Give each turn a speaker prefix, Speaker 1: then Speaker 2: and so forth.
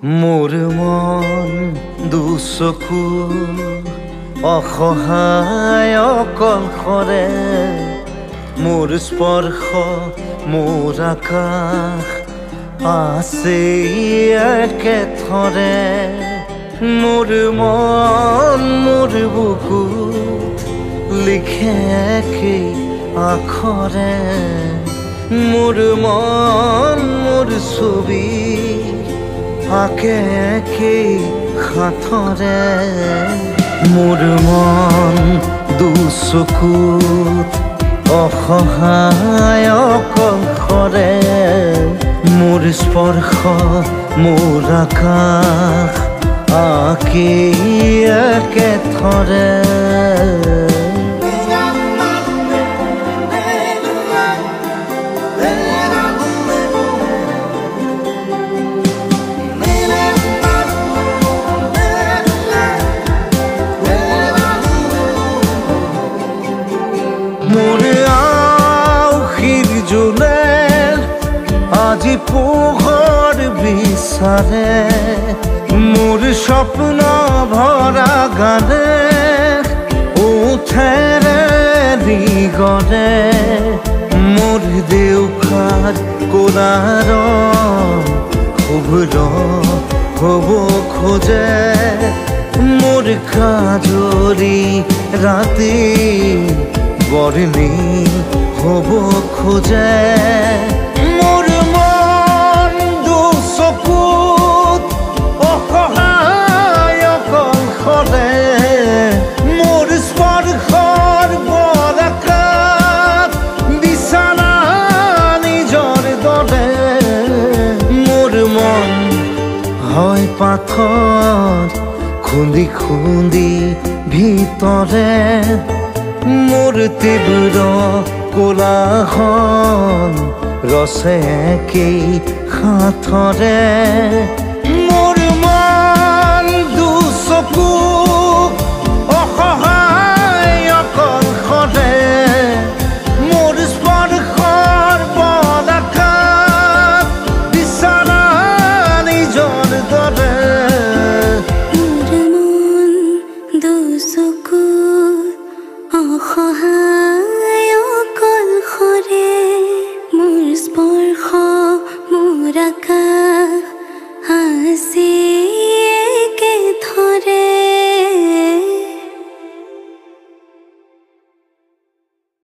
Speaker 1: মোৰ মন দুচকু অসহায় অকলশৰে মোৰ স্পৰ্শ মোৰ আকাশ আছে একেথৰে মোৰ মন মোৰ বুকু লিখে একেই আখৰে মোৰ মন মোৰ ছবি আঁকে একেই হাতৰে মোৰ মন দুচকুত অসহায় অকলশৰে মোৰ স্পৰ্শ মোৰ আকাশ আঁকেই একেথৰে মোৰ আউসীৰ জোনে আজি পোহৰ বিচাৰে মোৰ স্বপ্ন ভৰা গানে উঠেৰে নিগৰে মোৰ দেউখাৰ কোলাৰ শুভ্ৰ হ'ব খোজে মোৰ কাজৰি ৰাতি বৰ্ণি হ'ব খোজে মোৰ মন দুচকুত অসহায় অকলশৰে মোৰ স্পৰ্শৰ বৰকাত বিছানা নিজৰ দৰে মোৰ মন হয় পাথৰ খুন্দি খুন্দি ভিতৰে মোৰ তীব্ৰ কোলাহল ৰচে একেই হাতৰে